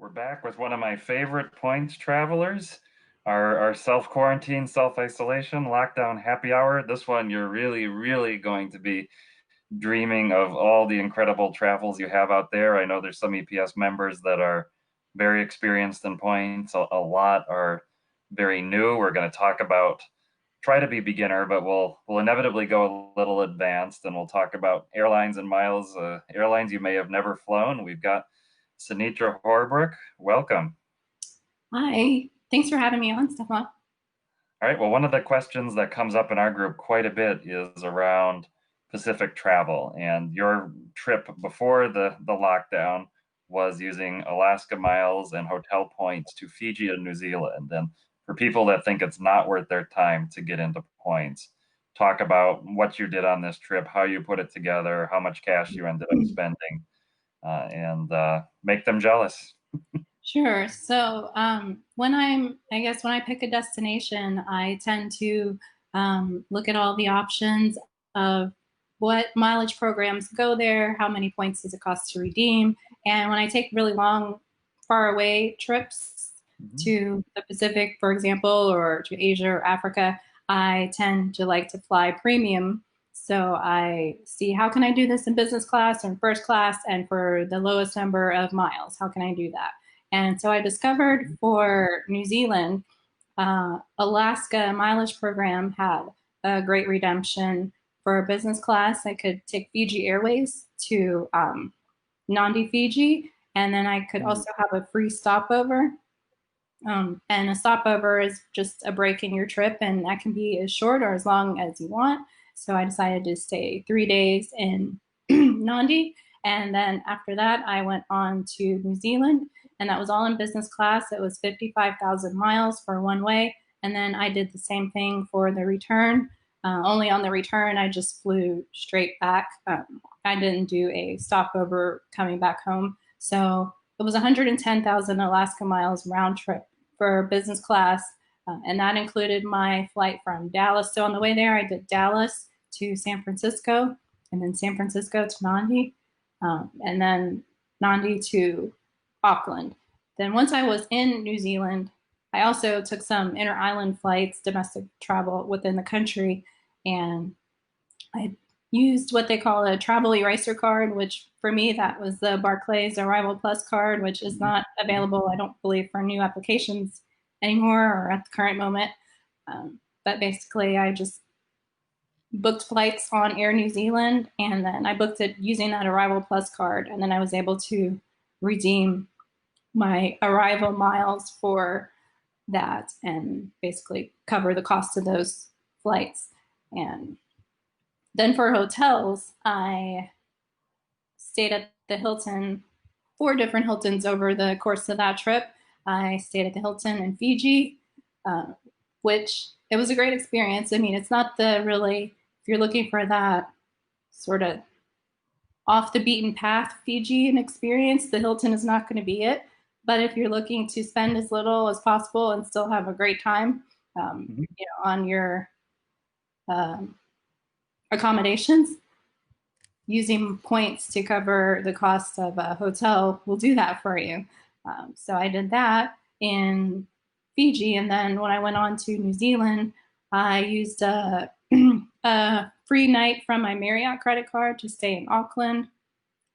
We're back with one of my favorite points travelers, our self-quarantine, self-isolation, lockdown happy hour. This one, you're really going to be dreaming of all the incredible travels you have out there. I know there's some EPS members that are very experienced in points. A lot are very new. We're going to talk about, try to be beginner, but we'll inevitably go a little advanced, and we'll talk about airlines and miles, airlines you may have never flown. We've got Senitra Horbrook. Welcome. Hi, thanks for having me on, Stefan. All right. Well, one of the questions that comes up in our group quite a bit is around Pacific travel. And your trip before the lockdown was using Alaska miles and hotel points to Fiji and New Zealand. And for people that think it's not worth their time to get into points, talk about what you did on this trip, how you put it together, how much cash you ended up spending, and make them jealous. Sure. So I guess when I pick a destination, I tend to look at all the options of what mileage programs go there, how many points does it cost to redeem. And when I take really long, far away trips to the Pacific, for example, or to Asia or Africa, I tend to like to fly premium. So I see how can I do this in business class or in first class, and for the lowest number of miles, how can I do that? And so I discovered for New Zealand, Alaska mileage program had a great redemption for business class. I could take Fiji Airways to Nandi, Fiji, and then I could also have a free stopover. And a stopover is just a break in your trip, and that can be as short or as long as you want. So I decided to stay 3 days in Nandi, and then after that, I went on to New Zealand, and that was all in business class. It was 55,000 miles for one way, and then I did the same thing for the return. Only on the return, I just flew straight back. I didn't do a stopover coming back home. So it was 110,000 Alaska miles round trip for business class, and that included my flight from Dallas. So on the way there, I did Dallas to San Francisco, and then San Francisco to Nandi, and then Nandi to Auckland. Then once I was in New Zealand, I also took some inter-island flights, domestic travel within the country, and I used what they call a travel eraser card, which for me, that was the Barclays Arrival Plus card, which is not available, I don't believe, for new applications anymore or at the current moment. But basically, I just booked flights on Air New Zealand, and then I booked it using that Arrival Plus card, and then I was able to redeem my arrival miles for that and basically cover the cost of those flights. And then for hotels, I stayed at the Hilton, 4 different Hiltons over the course of that trip. I stayed at the Hilton in Fiji, which it was a great experience. I mean, it's not the really, if you're looking for that sort of off the beaten path Fijian experience, the Hilton is not going to be it. But if you're looking to spend as little as possible and still have a great time, on your accommodations, using points to cover the cost of a hotel will do that for you. So I did that in Fiji, and then when I went on to New Zealand, I used a free night from my Marriott credit card to stay in Auckland,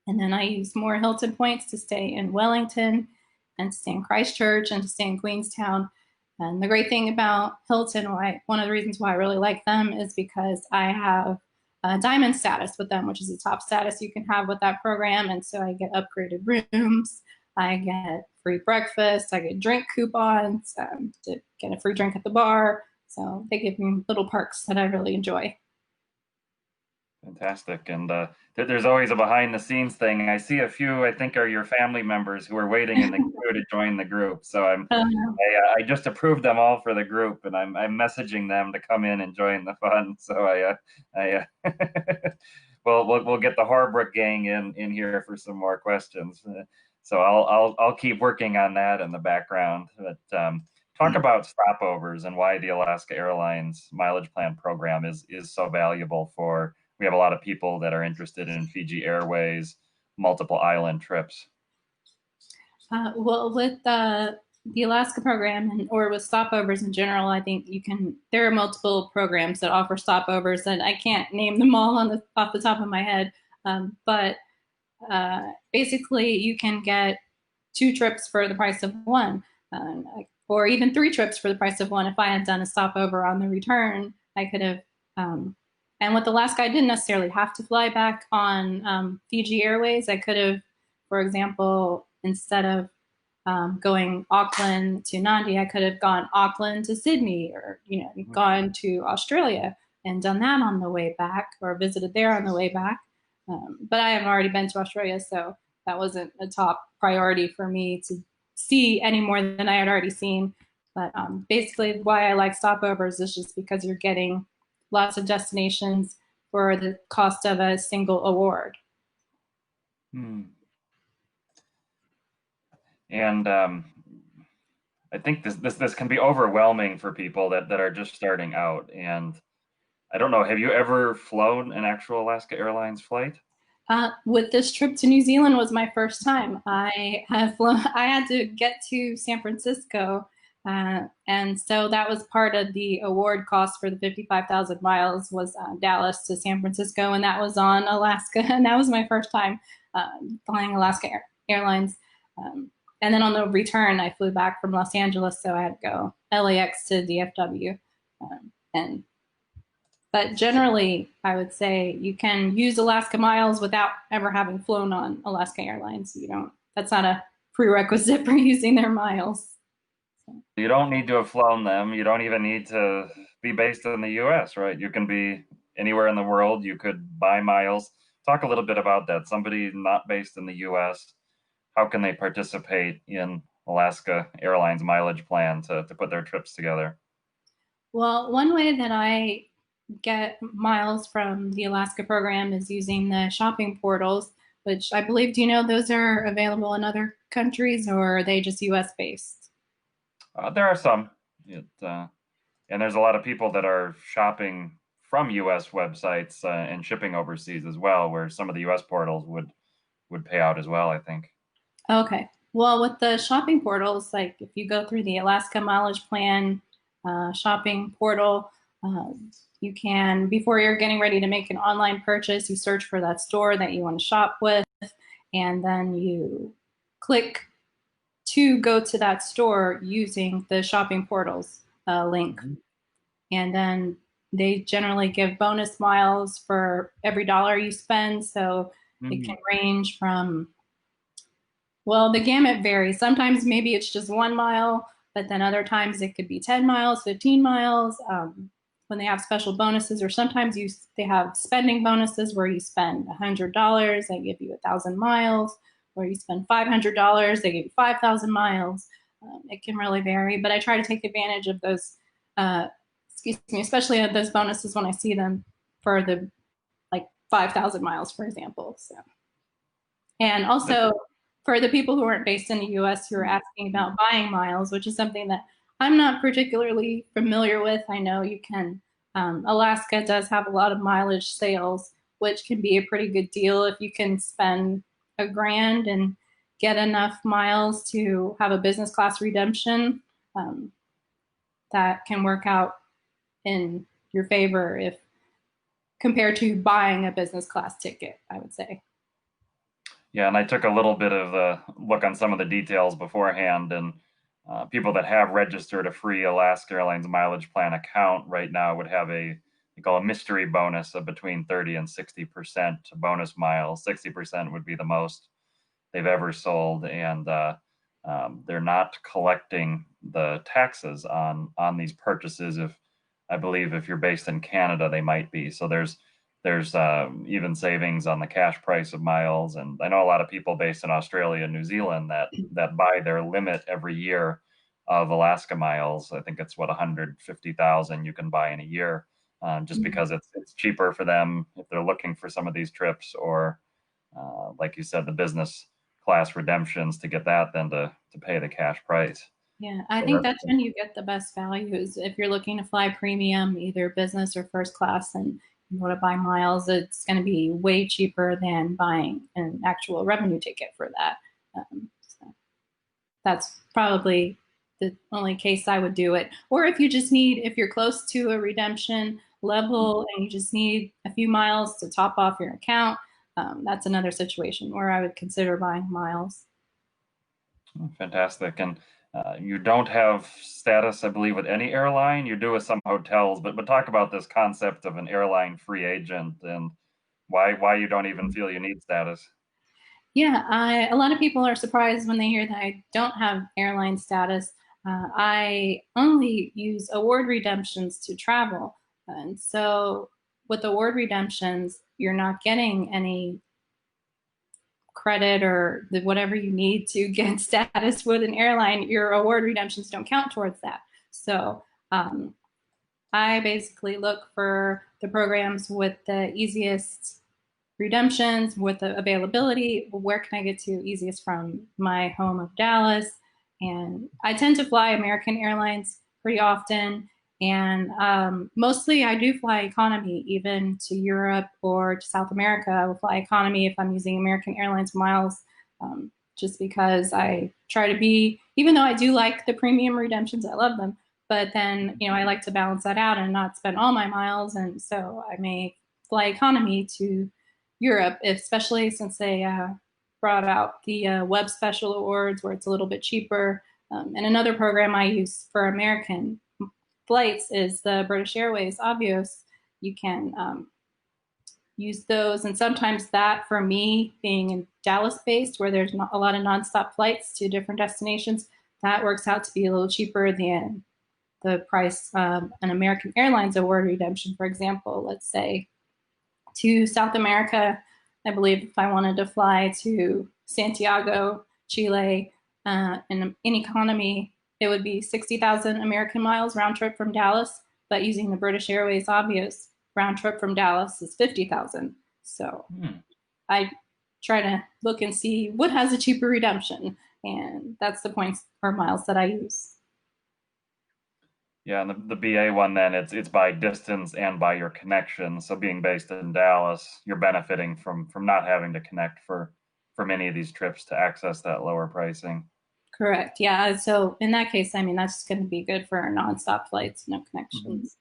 and then I used more Hilton points to stay in Wellington and to stay in Christchurch and to stay in Queenstown. And the great thing about Hilton, one of the reasons why I really like them, is because I have diamond status with them, which is the top status you can have with that program. And so I get upgraded rooms, I get free breakfast, I get drink coupons to get a free drink at the bar. So they give me little perks that I really enjoy. Fantastic. And there's always a behind the scenes thing. I see a few, I think, are your family members who are waiting in the queue to join the group. So I just approved them all for the group, and I'm messaging them to come in and join the fun. So we'll get the Horbrook gang in here for some more questions. So I'll keep working on that in the background. But talk about stopovers and why the Alaska Airlines mileage plan program is so valuable for. We have a lot of people that are interested in Fiji Airways, multiple island trips. Well, with the Alaska program or with stopovers in general, I think there are multiple programs that offer stopovers, and I can't name them all off the top of my head. But basically, you can get 2 trips for the price of one, or even 3 trips for the price of one. If I had done a stopover on the return, I could have. And with Alaska, I didn't necessarily have to fly back on Fiji Airways. I could have, for example, instead of going Auckland to Nandi, I could have gone Auckland to Sydney, or gone to Australia and done that on the way back, or visited there on the way back. But I have already been to Australia, so that wasn't a top priority for me to see any more than I had already seen. But basically, why I like stopovers is just because you're getting lots of destinations for the cost of a single award. Hmm. And I think this can be overwhelming for people that are just starting out. And I don't know, have you ever flown an actual Alaska Airlines flight? With this trip to New Zealand was my first time. I have flown, I had to get to San Francisco, and so that was part of the award cost for the 55,000 miles was Dallas to San Francisco, and that was on Alaska, and that was my first time flying Alaska Airlines. And then on the return, I flew back from Los Angeles, so I had to go LAX to DFW, and but generally, I would say you can use Alaska Miles without ever having flown on Alaska Airlines. That's not a prerequisite for using their miles. So. You don't need to have flown them. You don't even need to be based in the US, right? You can be anywhere in the world. You could buy miles. Talk a little bit about that. Somebody not based in the US, how can they participate in Alaska Airlines mileage plan to put their trips together? Well, one way that I get miles from the Alaska program is using the shopping portals, which I believe, do you know those are available in other countries, or are they just US based? There are some. And there's a lot of people that are shopping from US websites and shipping overseas as well, where some of the US portals would pay out as well, I think. Okay. Well, with the shopping portals, like if you go through the Alaska Mileage Plan shopping portal, you can, before you're getting ready to make an online purchase, you search for that store that you want to shop with, and then you click to go to that store using the shopping portals link. Mm-hmm. And then they generally give bonus miles for every dollar you spend. So it Mm-hmm. can range from, well, the gamut varies. Sometimes maybe it's just 1 mile, but then other times it could be 10 miles, 15 miles. When they have special bonuses, or sometimes they have spending bonuses where you spend $100, they give you 1,000 miles, or you spend $500, they give you 5,000 miles. It can really vary, but I try to take advantage of those, excuse me, especially of those bonuses when I see them for the like 5,000 miles, for example. So. And also for the people who aren't based in the US who are asking about buying miles, which is something that I'm not particularly familiar with. I know you can, Alaska does have a lot of mileage sales, which can be a pretty good deal if you can spend $1,000 and get enough miles to have a business class redemption. Um, that can work out in your favor if compared to buying a business class ticket, I would say. Yeah, and I took a little bit of a look on some of the details beforehand, and people that have registered a free Alaska Airlines mileage plan account right now would have they call a mystery bonus of between 30 and 60% bonus miles. 60% would be the most they've ever sold, and they're not collecting the taxes on these purchases. If I believe if you're based in Canada, they might be. So there's even savings on the cash price of miles. And I know a lot of people based in Australia and New Zealand that buy their limit every year of Alaska miles. I think it's what 150,000 you can buy in a year, just because it's cheaper for them if they're looking for some of these trips, or like you said, the business class redemptions to get that than to pay the cash price. Yeah, I So think that's when you get the best values. If you're looking to fly premium, either business or first class, and you want to buy miles, it's going to be way cheaper than buying an actual revenue ticket for that. So. that's probably the only case I would do it. Or if you just need, if you're close to a redemption level and you just need a few miles to top off your account, that's another situation where I would consider buying miles. Fantastic. And you don't have status, I believe, with any airline. You do with some hotels, but talk about this concept of an airline free agent and why you don't even feel you need status. Yeah, a lot of people are surprised when they hear that I don't have airline status. I only use award redemptions to travel. And so with award redemptions, you're not getting any credit or whatever you need to get status with an airline. Your award redemptions don't count towards that. So I basically look for the programs with the easiest redemptions, with the availability. Where can I get to easiest from my home of Dallas? And I tend to fly American Airlines pretty often. And mostly I do fly economy, even to Europe or to South America. I will fly economy if I'm using American Airlines miles, just because I try to be, even though I do like the premium redemptions, I love them. But then, I like to balance that out and not spend all my miles. And so I may fly economy to Europe, especially since they brought out the Web Special Awards where it's a little bit cheaper. And another program I use for American flights is the British Airways Avios. You can use those, and sometimes that, for me, being in Dallas based, where there's not a lot of nonstop flights to different destinations, that works out to be a little cheaper than the price of an American Airlines award redemption, for example. Let's say to South America, I believe if I wanted to fly to Santiago, Chile, in economy, it would be 60,000 American miles round trip from Dallas, but using the British Airways Avios, round trip from Dallas is 50,000. So I try to look and see what has a cheaper redemption, and that's the points or miles that I use. Yeah, and the BA one then it's by distance and by your connection. So being based in Dallas, you're benefiting from not having to connect for many of these trips to access that lower pricing. Correct. Yeah. So in that case, I mean, that's going to be good for nonstop flights, no Mhm. connections.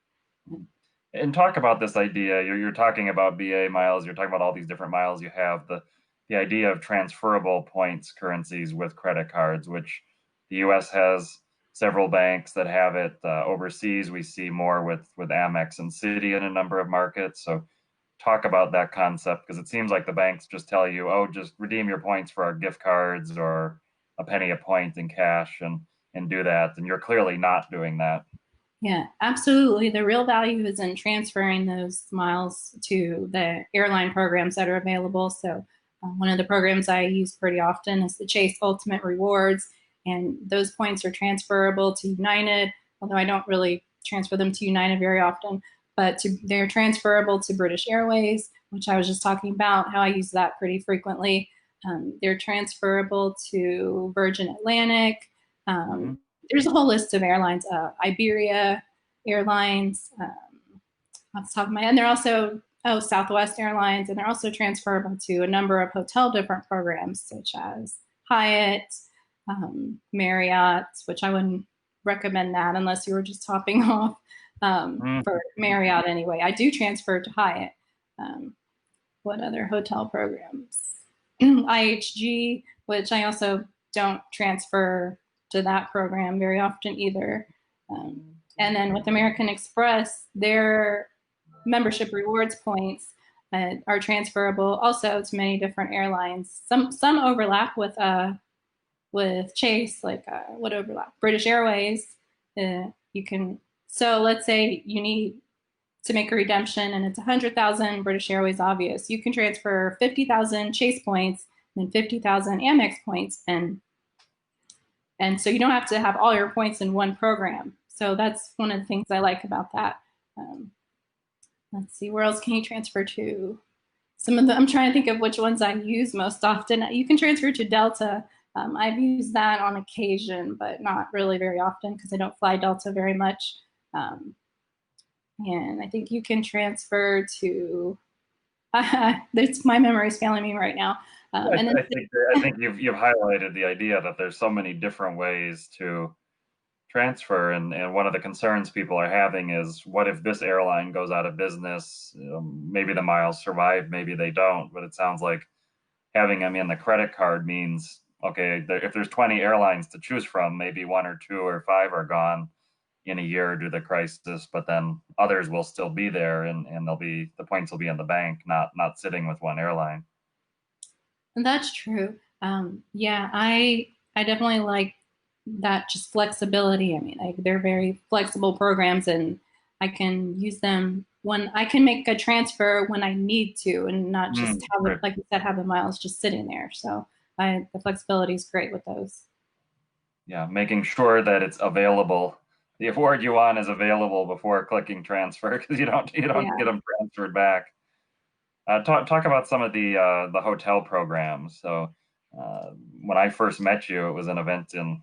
And talk about this idea. You're talking about BA miles. You're talking about all these different miles you have. The idea of transferable points currencies with credit cards, which the U.S. has several banks that have it. Overseas, we see more with Amex and Citi in a number of markets. So talk about that concept because it seems like the banks just tell you, oh, just redeem your points for our gift cards or a penny a point in cash and do that. And you're clearly not doing that. Yeah, absolutely. The real value is in transferring those miles to the airline programs that are available. So, one of the programs I use pretty often is the Chase Ultimate Rewards, and those points are transferable to United, although I don't really transfer them to United very often, but they're transferable to British Airways, which I was just talking about, how I use that pretty frequently. They're transferable to Virgin Atlantic. Mm-hmm. There's a whole list of airlines, Iberia Airlines, off the top of my head. And they're also, Southwest Airlines, and they're also transferable to a number of hotel different programs, such as Hyatt, Marriott, which I wouldn't recommend that unless you were just topping off for Marriott anyway. I do transfer to Hyatt. What other hotel programs? IHG, which I also don't transfer to that program very often either. And then with American Express, their membership rewards points are transferable also to many different airlines. Some overlap with Chase, like what overlap? British Airways. You can, so let's say you need to make a redemption and it's 100,000 British Airways Avios. You can transfer 50,000 Chase points and 50,000 Amex points, and so you don't have to have all your points in one program. So that's one of the things I like about that. Let's see, where else can you transfer to? Some of the, I'm trying to think of which ones I use most often. You can transfer to Delta. I've used that on occasion, but not really very often because I don't fly Delta very much. And I think you can transfer to, my memory is failing me right now. And then I think you've highlighted the idea that there's so many different ways to transfer, and one of the concerns people are having is, what if this airline goes out of business? Maybe the miles survive, maybe they don't. But it sounds like having them in the credit card means, okay, if there's 20 airlines to choose from, maybe one or two or five are gone in a year due to the crisis, but then others will still be there, and they'll be, the points will be in the bank, not sitting with one airline. And that's true. Yeah, I definitely like that, just flexibility. I mean, they're very flexible programs, and I can use them when I can make a transfer when I need to, and not just have it, Right. like you said, have the miles just sitting there. So the flexibility is great with those. Yeah, making sure that it's available. The award you want is available before clicking transfer, because you don't get Yeah. them transferred back. Talk about some of the hotel programs. So uh, when I first met you, it was an event in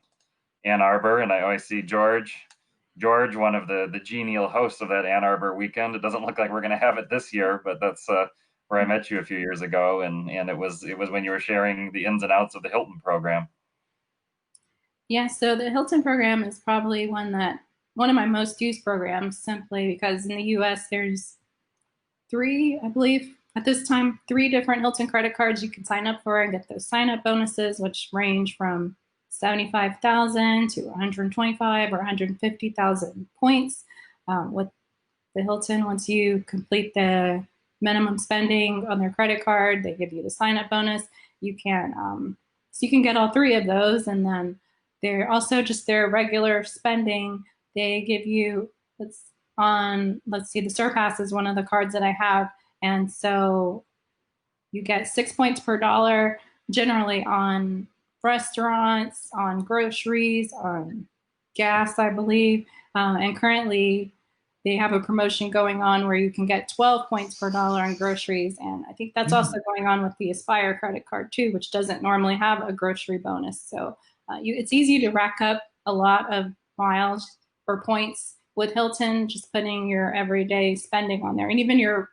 Ann Arbor, and I always see George, one of the genial hosts of that Ann Arbor weekend. It doesn't look like we're going to have it this year, but that's where I met you a few years ago, and it was when you were sharing the ins and outs of the Hilton program. Yeah, so the Hilton program is probably one of my most used programs, simply because in the US there's three, I believe, at this time, three different Hilton credit cards you can sign up for and get those sign up bonuses, which range from 75,000 to 125 or 150,000 points. With the Hilton, once you complete the minimum spending on their credit card, they give you the sign up bonus. You can so you can get all three of those, and then they're also just their regular spending. They give you, let's see, the Surpass is one of the cards that I have, and so you get 6 points per dollar generally on restaurants, on groceries, on gas, I believe. And currently, they have a promotion going on where you can get 12 points per dollar on groceries. And I think that's also going on with the Aspire credit card too, which doesn't normally have a grocery bonus. So it's easy to rack up a lot of miles or points with Hilton, just putting your everyday spending on there. And even your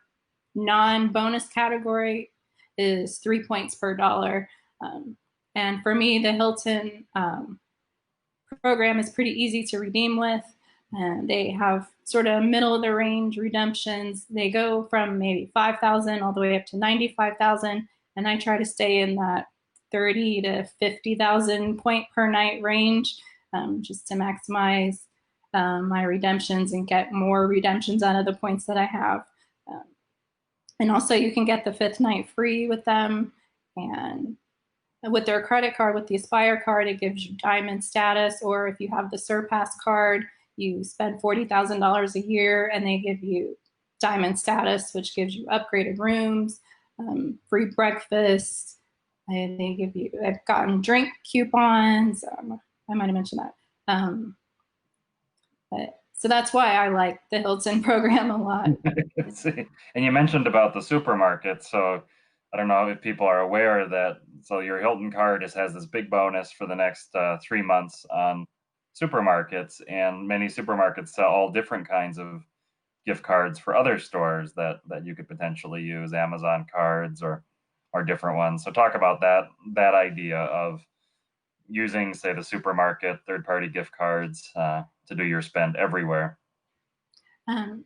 non-bonus category is 3 points per dollar. Um, and for me, the Hilton program is pretty easy to redeem with. And they have sort of middle of the range redemptions. They go from maybe 5,000 all the way up to 95,000. And I try to stay in that 30 to 50,000 point per night range, just to maximize my redemptions and get more redemptions out of the points that I have. Um, and also, you can get the fifth night free with them. And with their credit card, with the Aspire card, it gives you diamond status. Or if you have the Surpass card, you spend $40,000 a year and they give you diamond status, which gives you upgraded rooms, free breakfast. And they give you, I've gotten drink coupons. I might have mentioned that. So that's why I like the Hilton program a lot. And you mentioned about the supermarket, so I don't know if people are aware that, so your Hilton card has this big bonus for the next 3 months on supermarkets, and many supermarkets sell all different kinds of gift cards for other stores that you could potentially use, Amazon cards or different ones. So talk about that idea of using, say, the supermarket third-party gift cards to do your spend everywhere.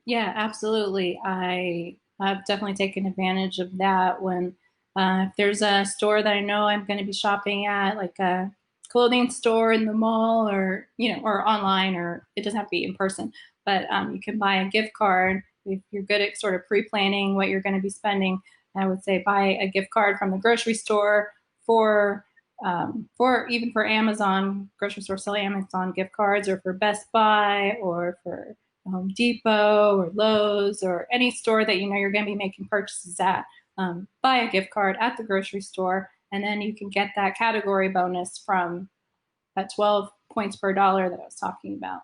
Yeah, absolutely. I've definitely taken advantage of that when if there's a store that I know I'm going to be shopping at, like a clothing store in the mall, or or online, or it doesn't have to be in person, but you can buy a gift card if you're good at sort of pre-planning what you're going to be spending. I would say buy a gift card from the grocery store for even for Amazon, grocery store selling Amazon gift cards, or for Best Buy, or for Home Depot or Lowe's, or any store that you know you're going to be making purchases at. Buy a gift card at the grocery store, and then you can get that category bonus from that 12 points per dollar that I was talking about.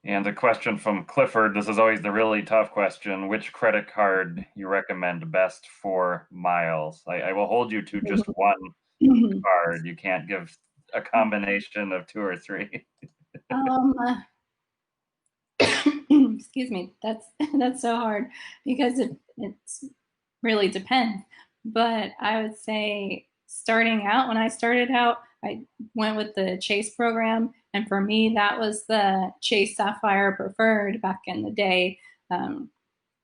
And a question from Clifford. This is always the really tough question. Which credit card you recommend best for miles? I will hold you to just one card. You can't give a combination of two or three. um, excuse me, that's that's so hard because it really depends. But I would say starting out, when I started out, I went with the Chase program. And for me, that was the Chase Sapphire Preferred back in the day. Um,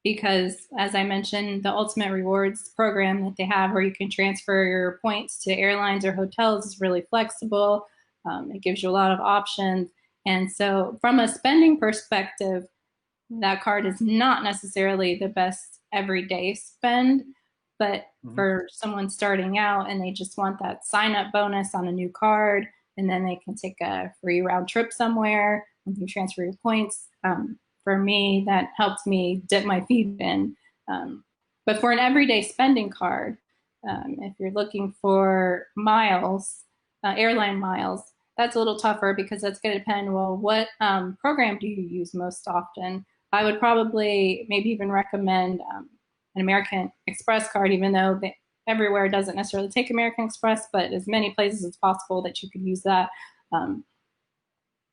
because as I mentioned, the Ultimate Rewards program that they have where you can transfer your points to airlines or hotels is really flexible. It gives you a lot of options. And so from a spending perspective, that card is not necessarily the best everyday spend, but Mhm. for someone starting out and they just want that sign up bonus on a new card, and then they can take a free round trip somewhere and can transfer your points. For me, that helped me dip my feet in. But for an everyday spending card, if you're looking for miles, airline miles, that's a little tougher because that's going to depend. Well, what program do you use most often? I would probably maybe even recommend an American Express card, even though everywhere doesn't necessarily take American Express, but as many places as possible that you could use that. Um,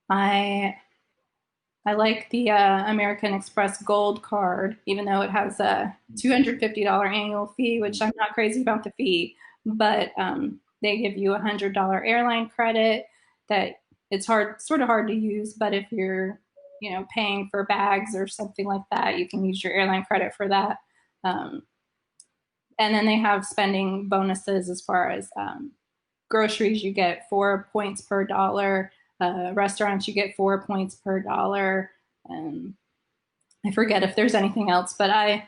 I I like the American Express Gold card, even though it has a $250 annual fee, which I'm not crazy about the fee, but they give you $100 airline credit that it's sort of hard to use, but if you're, paying for bags or something like that, you can use your airline credit for that. Um, and then they have spending bonuses as far as groceries, you get 4 points per dollar. Restaurants, you get 4 points per dollar. And I forget if there's anything else, but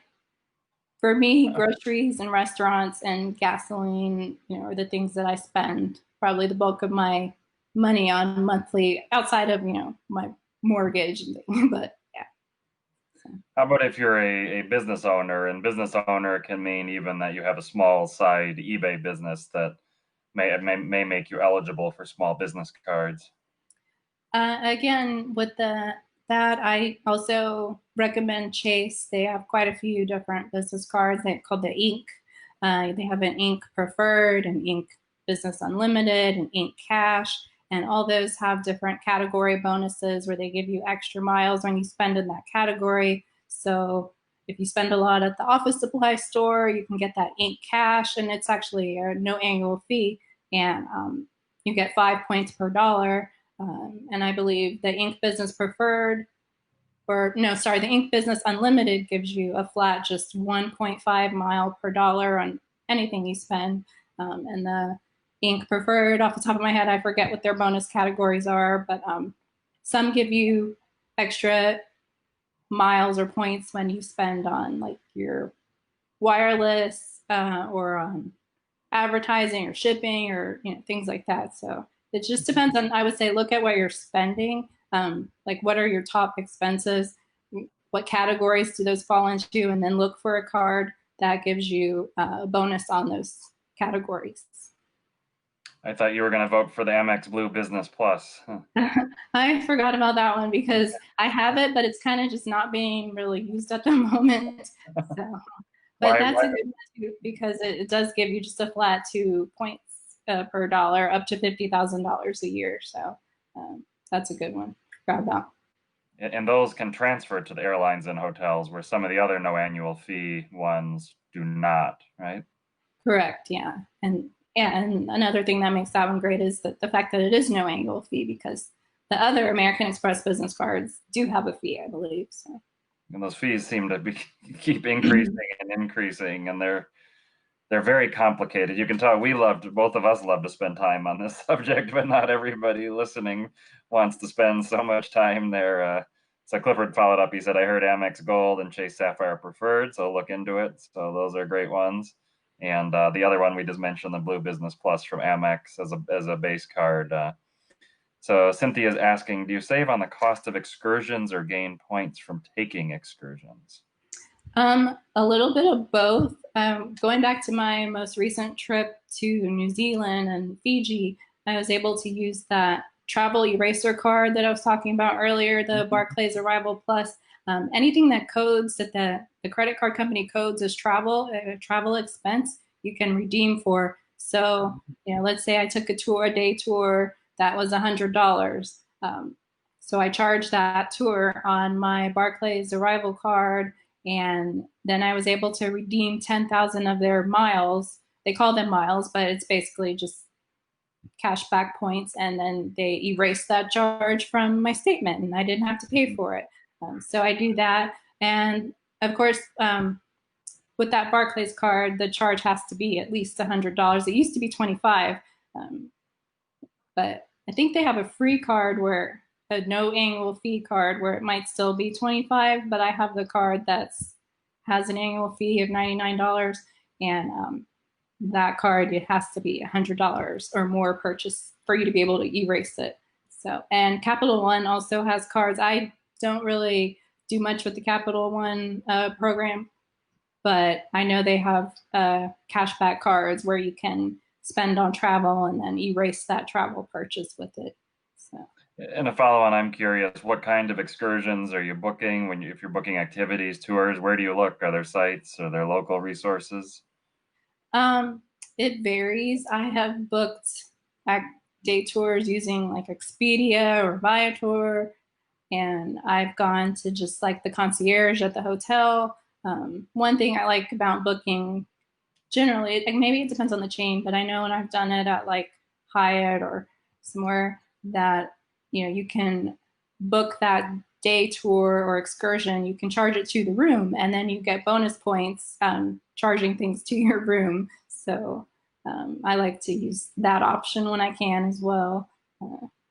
for me, groceries and restaurants and gasoline, are the things that I spend probably the bulk of my money on monthly outside of, my mortgage and things. But yeah. So. How about if you're a business owner, and business owner can mean even that you have a small side eBay business that may make you eligible for small business cards. Again, with that, I also recommend Chase. They have quite a few different business cards. They're called the Ink. They have an Ink Preferred, an Ink Business Unlimited, an Ink Cash, and all those have different category bonuses where they give you extra miles when you spend in that category. So if you spend a lot at the office supply store, you can get that Ink Cash, and it's actually no annual fee, and you get 5 points per dollar. And I believe the Ink Business Preferred, or no, sorry, the Ink Business Unlimited gives you a flat just 1.5 mile per dollar on anything you spend. And the Ink Preferred, off the top of my head, I forget what their bonus categories are, but some give you extra miles or points when you spend on like your wireless or advertising or shipping or things like that. So it just depends on. I would say look at what you're spending. Like what are your top expenses? What categories do those fall into? And then look for a card that gives you a bonus on those categories. I thought you were going to vote for the Amex Blue Business Plus. I forgot about that one because I have it, but it's kind of just not being really used at the moment. So. But Why? that's a good one too because it does give you just a flat 2 points per dollar up to $50,000 a year. So that's a good one. Forgot about. And those can transfer to the airlines and hotels, where some of the other no annual fee ones do not, right? Correct. Yeah. And another thing that makes that one great is that the fact that it is no annual fee because the other American Express business cards do have a fee, I believe. So. And those fees seem to be keep increasing and increasing, and they're very complicated. You can tell both of us love to spend time on this subject, but not everybody listening wants to spend so much time there. So Clifford followed up. He said, "I heard Amex Gold and Chase Sapphire Preferred, so look into it." So those are great ones. And the other one we just mentioned, the Blue Business Plus from Amex as a base card. So Cynthia's asking, do you save on the cost of excursions or gain points from taking excursions? A little bit of both. Going back to my most recent trip to New Zealand and Fiji, I was able to use that travel eraser card that I was talking about earlier, the Barclays Arrival Plus. Anything that codes that the credit card company codes as travel expense, you can redeem for. So, let's say I took a day tour that was $100. So I charged that tour on my Barclays Arrival card And then I was able to redeem 10,000 of their miles. They call them miles, but it's basically just cash back points. And then they erased that charge from my statement and I didn't have to pay for it. So I do that. And of course, with that Barclays card, the charge has to be at least $100. It used to be 25, but I think they have a free card where a no annual fee card where it might still be 25, but I have the card that's has an annual fee of $99, and that card it has to be $100 or more purchase for you to be able to erase it. So, and Capital One also has cards. I don't really do much with the Capital One program, but I know they have cashback cards where you can spend on travel and then erase that travel purchase with it. So. And a follow on, I'm curious, what kind of excursions are you booking if you're booking activities, tours, where do you look? Are there sites? Are there local resources? It varies. I have booked day tours using like Expedia or Viator, and I've gone to just like the concierge at the hotel. One thing I like about booking generally, like maybe it depends on the chain, but I know when I've done it at like Hyatt or somewhere that, you can book that day tour or excursion, you can charge it to the room and then you get bonus points charging things to your room. So I like to use that option when I can as well.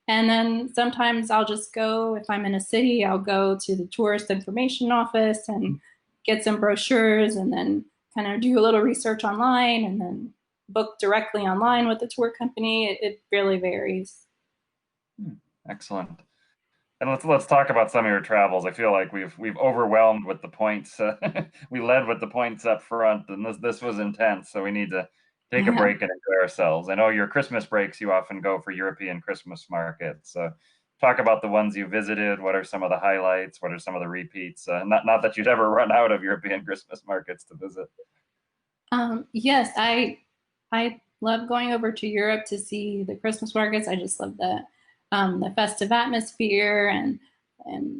And then sometimes I'll just go, if I'm in a city, I'll go to the tourist information office and get some brochures and then kind of do a little research online and then book directly online with the tour company. It really varies. Excellent. And let's talk about some of your travels. I feel like we've overwhelmed with the points. We led with the points up front, and this was intense. So we need to take a break and enjoy ourselves. I know your Christmas breaks, you often go for European Christmas markets. So talk about the ones you visited. What are some of the highlights? What are some of the repeats? Not that you'd ever run out of European Christmas markets to visit. Yes, I love going over to Europe to see the Christmas markets. I just love the festive atmosphere and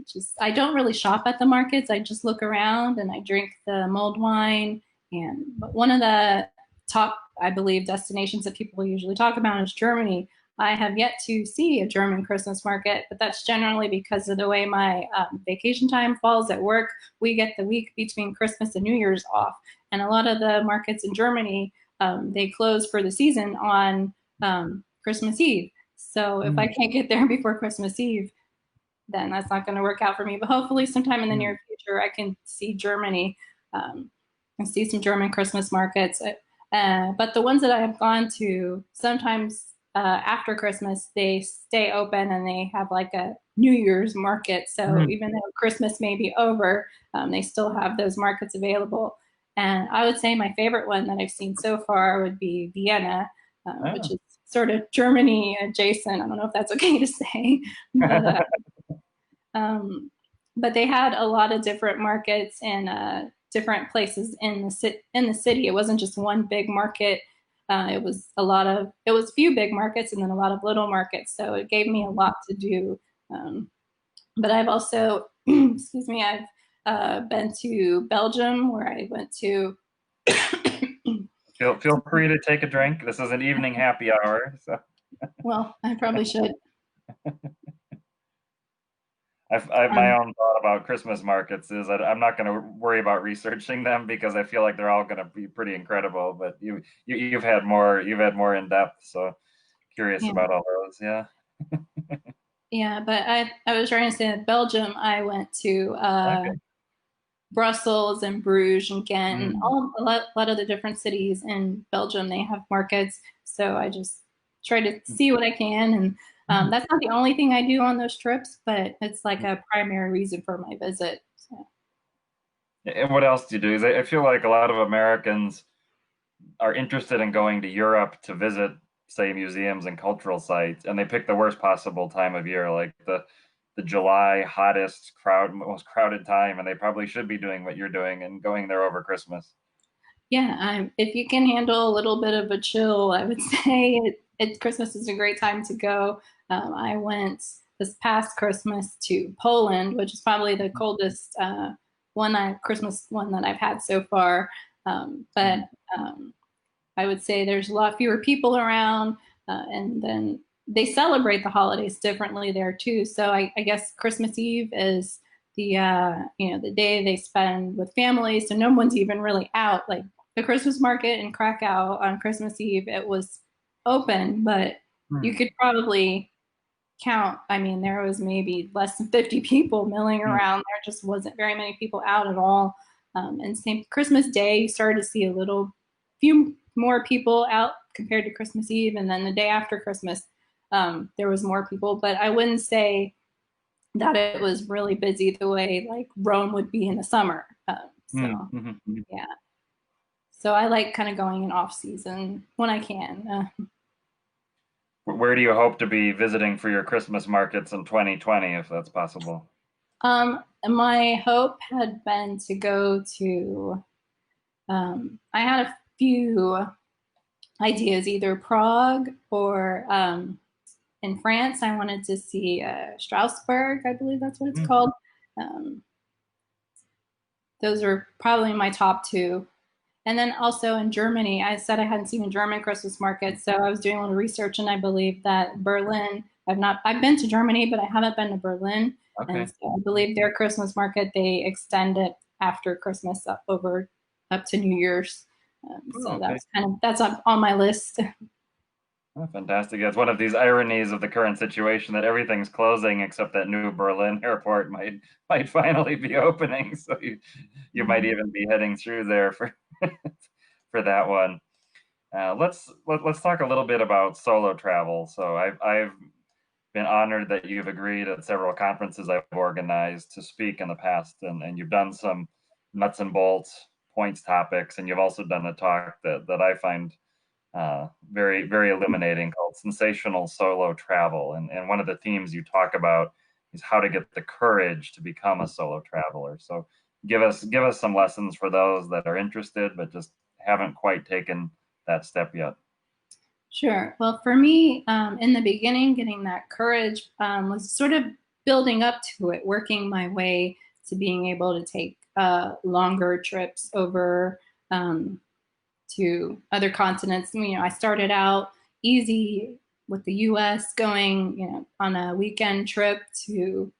just I don't really shop at the markets. I just look around and I drink the mulled wine. But one of the top, I believe, destinations that people usually talk about is Germany. I have yet to see a German Christmas market, but that's generally because of the way my vacation time falls at work. We get the week between Christmas and New Year's off, and a lot of the markets in Germany they close for the season on Christmas Eve. So if I can't get there before Christmas Eve, then that's not going to work out for me. But hopefully, sometime in the near future, I can see Germany and see some German Christmas markets. But the ones that I have gone to, sometimes after Christmas, they stay open and they have like a New Year's market. So even though Christmas may be over, they still have those markets available. And I would say my favorite one that I've seen so far would be Vienna, which is sort of Germany adjacent. I don't know if that's okay to say, but they had a lot of different markets and different places in the city. It wasn't just one big market. It was a few big markets and then a lot of little markets. So it gave me a lot to do. But I've also, excuse me, I've been to Belgium where I went to. Feel free to take a drink. This is an evening happy hour. So. Well, I probably should. I've my own thought about Christmas markets is that I'm not going to worry about researching them because I feel like they're all going to be pretty incredible. But you've had more in depth, so curious about all those. Yeah. Yeah, but I was trying to say that Belgium. I went to Brussels and Bruges and Ghent and a lot of the different cities in Belgium. They have markets, so I just try to see what I can and. That's not the only thing I do on those trips, but it's like a primary reason for my visit. So. And what else do you do? Because I feel like a lot of Americans are interested in going to Europe to visit, say, museums and cultural sites, and they pick the worst possible time of year, like the July hottest most crowded time, and they probably should be doing what you're doing and going there over Christmas. Yeah, if you can handle a little bit of a chill, I would say Christmas is a great time to go. I went this past Christmas to Poland, which is probably the coldest Christmas one that I've had so far. But I would say there's a lot fewer people around, and then they celebrate the holidays differently there too. So I guess Christmas Eve is the day they spend with families, so no one's even really out. Like the Christmas market in Krakow on Christmas Eve, it was open, but you Mm. could probably count. I mean, there was maybe less than 50 people milling Mm. around. There just wasn't very many people out at all. And same Christmas Day, you started to see few more people out compared to Christmas Eve, and then the day after Christmas, there was more people. But I wouldn't say that it was really busy the way like Rome would be in the summer. So Mm. yeah, so I like kind of going in off season when I can. Where do you hope to be visiting for your Christmas markets in 2020, if that's possible? My hope had been to go to. I had a few ideas, either Prague or in France. I wanted to see Strasbourg, I believe that's what it's Mm. called. Um, those are probably my top two. And then also in Germany, I said I hadn't seen a German Christmas market, so I was doing a little research, and I believe that Berlin. I've been to Germany, but I haven't been to Berlin, and Okay. so I believe their Christmas market they extend it after Christmas up to New Year's. Oh, So okay. that's on my list. Oh, fantastic. It's one of these ironies of the current situation that everything's closing except that new Berlin airport might finally be opening. So you might even be heading through there for for that one. Let's talk a little bit about solo travel. So I've been honored that you've agreed at several conferences I've organized to speak in the past, and you've done some nuts and bolts points topics, and you've also done a talk that I find very, very illuminating called Sensational Solo Travel. And one of the themes you talk about is how to get the courage to become a solo traveler. So give us some lessons for those that are interested but just haven't quite taken that step yet. Sure. Well, for me, in the beginning, getting that courage was sort of building up to it, working my way to being able to take longer trips over um, to other continents. I started out easy with the US, going, on a weekend trip to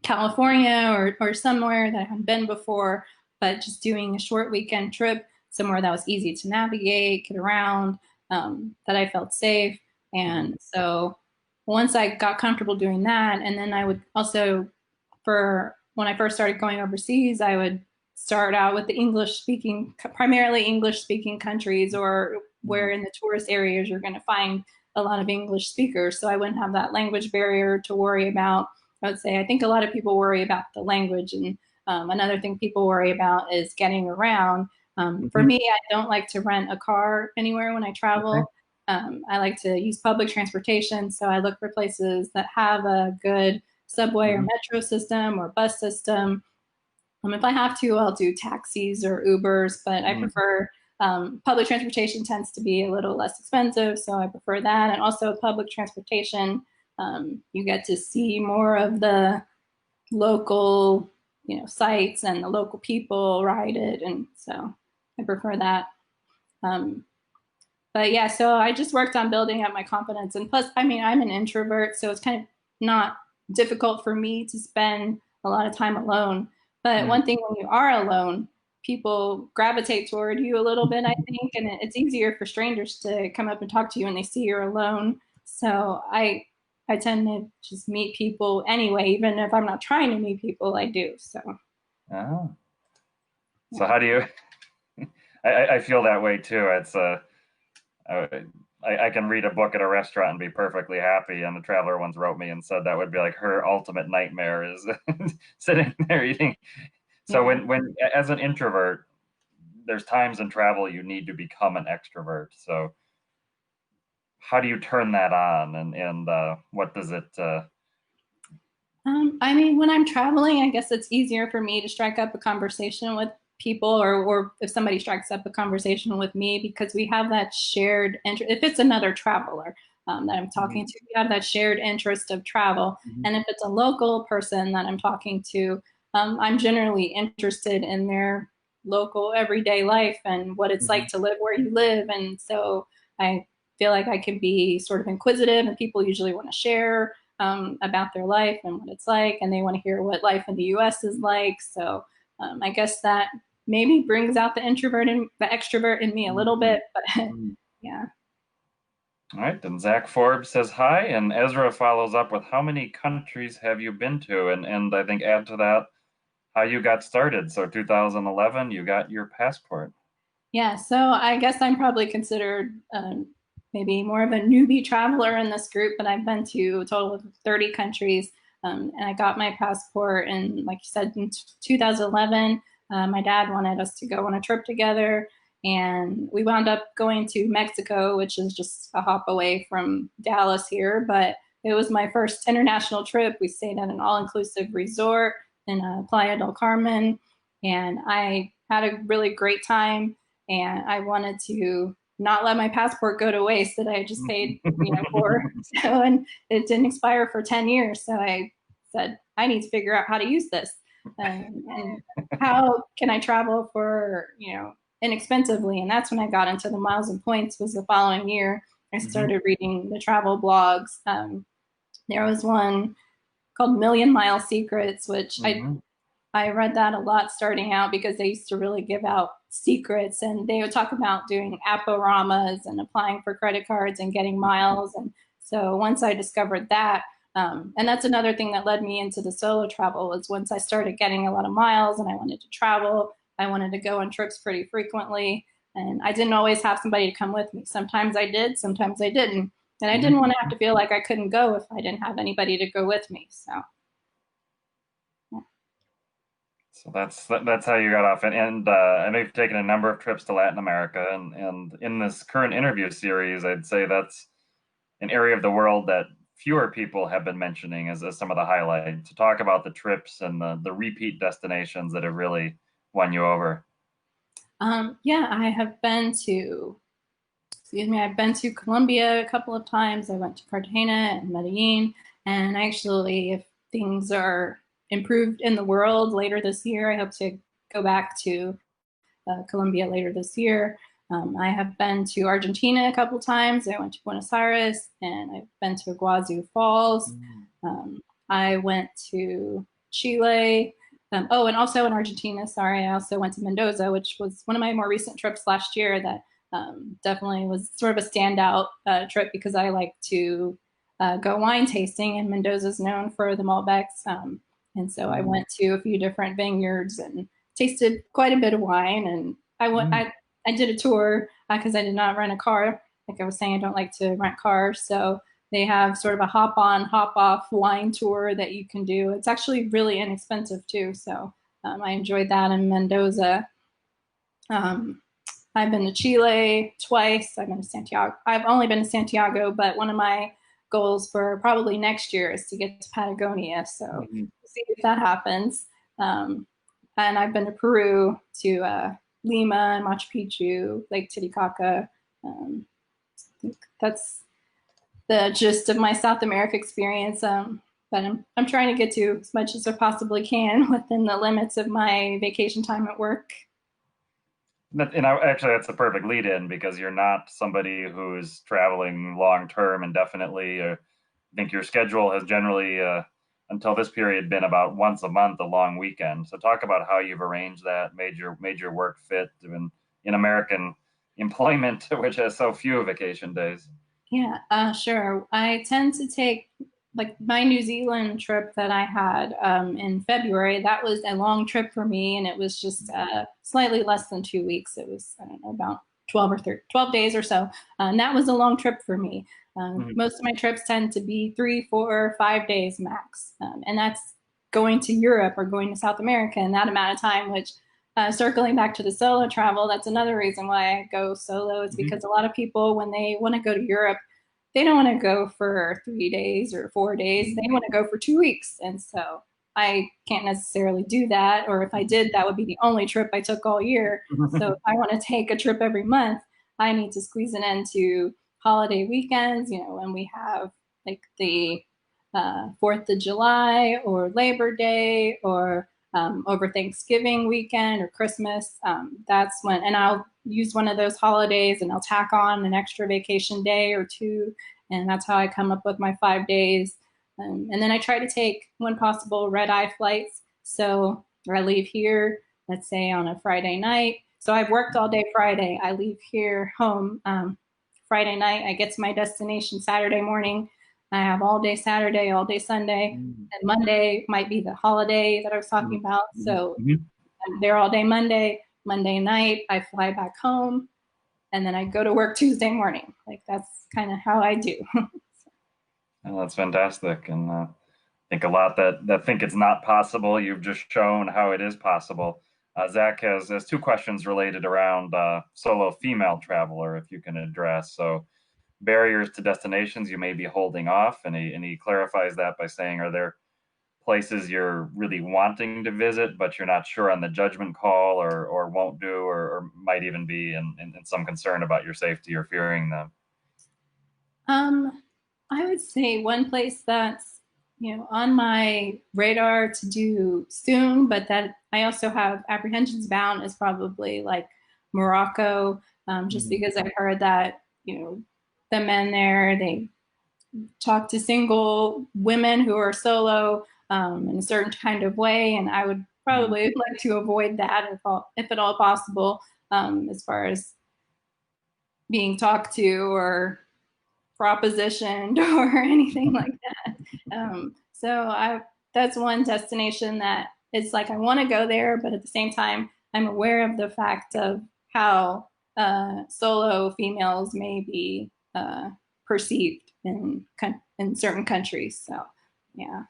California or somewhere that I hadn't been before, but just doing a short weekend trip somewhere that was easy to navigate, get around, that I felt safe. Mhm. And so once I got comfortable doing that, and then I would also, for when I first started going overseas, I would start out with the primarily English speaking countries, or where Mhm. in the tourist areas you're going to find a lot of English speakers. So I wouldn't have that language barrier to worry about. I would say I think a lot of people worry about the language, and another thing people worry about is getting around. For Mhm. me, I don't like to rent a car anywhere when I Okay. travel. I like to use public transportation, so I look for places that have a good subway or Mhm. metro system or bus system. If I have to, I'll do taxis or Ubers, but I Mhm. prefer public transportation tends to be a little less expensive, so I prefer that. And also, public transportation, you get to see more of the local, sites, and the local people ride it, and so I prefer that. Um, but yeah, so I just worked on building up my confidence, and plus, I mean, I'm an introvert, so it's kind of not difficult for me to spend a lot of time alone. But Mhm. one thing, when you are alone, people gravitate toward you a little bit, I think, and it's easier for strangers to come up and talk to you when they see you're alone. So I tend to just meet people anyway, even if I'm not trying to meet people, I do. So Oh. So yeah. how do you I feel that way too. It's uh, I can read a book at a restaurant and be perfectly happy. And the traveler once wrote me and said that would be like her ultimate nightmare is sitting there eating. So Yeah. when as an introvert, there's times in travel you need to become an extrovert. So how do you turn that on, and what does it? I mean, when I'm traveling, I guess it's easier for me to strike up a conversation with people, or if somebody strikes up a conversation with me, because we have that shared interest. If it's another traveler that I'm talking Mhm. to, we have that shared interest of travel. Mhm. And if it's a local person that I'm talking to, I'm generally interested in their local everyday life and what it's like Mhm. to live where you live. And so I feel like I can be sort of inquisitive, and people usually want to share about their life and what it's like, and they want to hear what life in the US is like. So I guess that maybe brings out the introvert and the extrovert in me a little Mhm. bit, but Mhm. yeah. All right, then Zach Forbes says hi, and Ezra follows up with how many countries have you been to? And I think add to that how you got started. So 2011, you got your passport. Yeah, so I guess I'm probably considered maybe more of a newbie traveler in this group, but I've been to a total of 30 countries. And I got my passport in, like you said, in 2011. My dad wanted us to go on a trip together, and we wound up going to Mexico, which is just a hop away from Dallas here. But it was my first international trip. We stayed at an all-inclusive resort in Playa del Carmen, and I had a really great time, and I wanted to not let my passport go to waste that I just paid, for. So, and it didn't expire for 10 years. So I said, I need to figure out how to use this, and how can I travel for, inexpensively. And that's when I got into the miles and points. Was the following year. I Mhm. started reading the travel blogs. There was one called Million Mile Secrets, which Mhm. I read that a lot starting out because they used to really give out secrets, and they would talk about doing apporamas and applying for credit cards and getting miles. And so once I discovered that, and that's another thing that led me into the solo travel, was once I started getting a lot of miles and I wanted to travel, I wanted to go on trips pretty frequently. And I didn't always have somebody to come with me. Sometimes I did, sometimes I didn't. And I Mhm. didn't want to have to feel like I couldn't go if I didn't have anybody to go with me. So, yeah. So that's how you got off. And I know you've taken a number of trips to Latin America, and in this current interview series, I'd say that's an area of the world that fewer people have been mentioning as some of the highlight to talk about the trips and the repeat destinations that have really won you over. Yeah, I have been to, excuse me, I've been to Colombia a couple of times. I went to Cartagena and Medellin. And actually, if things are improved in the world later this year, I hope to go back to Colombia later this year. I have been to Argentina a couple of times. I went to Buenos Aires, and I've been to Iguazu Falls. Mm. I went to Chile. Oh, and also in Argentina, sorry, I also went to Mendoza, which was one of my more recent trips last year that definitely was sort of a standout trip because I like to go wine tasting, and Mendoza is known for the Malbecs. And so I Mm. went to a few different vineyards and tasted quite a bit of wine. And I went, Mm. I did a tour because I did not rent a car. Like I was saying, I don't like to rent cars. So they have sort of a hop on, hop off wine tour that you can do. It's actually really inexpensive too. So I enjoyed that in Mendoza. Um, I've been to Chile twice. I've been to Santiago. I've only been to Santiago, but one of my goals for probably next year is to get to Patagonia. So Mhm. we'll see if that happens. And I've been to Peru, to Lima, Machu Picchu, Lake Titicaca. Um, I think that's the gist of my South America experience. But I'm trying to get to as much as I possibly can within the limits of my vacation time at work. Actually, that's a perfect lead in because you're not somebody who's traveling long term indefinitely. I think your schedule has generally, until this period, been about once a month, a long weekend. So talk about how you've arranged that, made your work fit in American employment, which has so few vacation days. Yeah, sure. I tend to take, like, my New Zealand trip that I had in February. That was a long trip for me, and it was just slightly less than 2 weeks. It was, I don't know, about 12 or 13, 12 days or so. And that was a long trip for me. Mhm. Most of my trips tend to be 3, 4, 5 days max. And that's going to Europe or going to South America in that amount of time, which circling back to the solo travel, that's another reason why I go solo, is Mhm. because a lot of people, when they want to go to Europe, they don't want to go for 3 days or 4 days. They want to go for 2 weeks. And so I can't necessarily do that. Or if I did, that would be the only trip I took all year. So if I want to take a trip every month, I need to squeeze it into holiday weekends, when we have like the 4th of July or Labor Day or over Thanksgiving weekend or Christmas. That's when, and I'll use one of those holidays and I'll tack on an extra vacation day or two. And that's how I come up with my 5 days. And then I try to take, when possible, red-eye flights. So I leave here, let's say on a Friday night. So I've worked all day Friday. I leave here home Friday night. I get to my destination Saturday morning. I have all day Saturday, all day Sunday, and Monday might be the holiday that I was talking about. So I'm there all day Monday. Monday night, I fly back home, and then I go to work Tuesday morning. Like that's kind of how I do. Well, that's fantastic. And I think a lot that think it's not possible, you've just shown how it is possible. Zach has two questions related around solo female traveler, if you can address. So barriers to destinations you may be holding off, and he clarifies that by saying, are there places you're really wanting to visit, but you're not sure on the judgment call or won't do, or might even be in some concern about your safety or fearing them? I would say one place that's, on my radar to do soon, but that I also have apprehensions about is probably like Morocco, just because I've heard that, the men there, they talk to single women who are solo in a certain kind of way, and I would probably like to avoid that if at all possible, as far as being talked to or propositioned or anything like that. So that's one destination that it's like I want to go there, but at the same time, I'm aware of the fact of how solo females may be perceived in certain countries. So, yeah.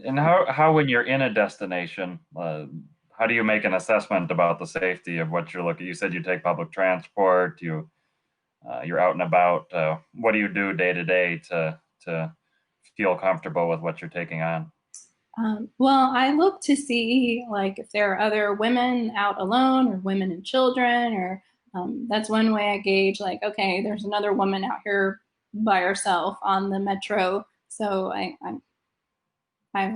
And how when you're in a destination, how do you make an assessment about the safety of what you're looking? You said you take public transport, you're out and about. What do you do day to day to feel comfortable with what you're taking on? Well, I look to see like if there are other women out alone or women and children, or that's one way I gauge like, okay, there's another woman out here by herself on the metro, so I'm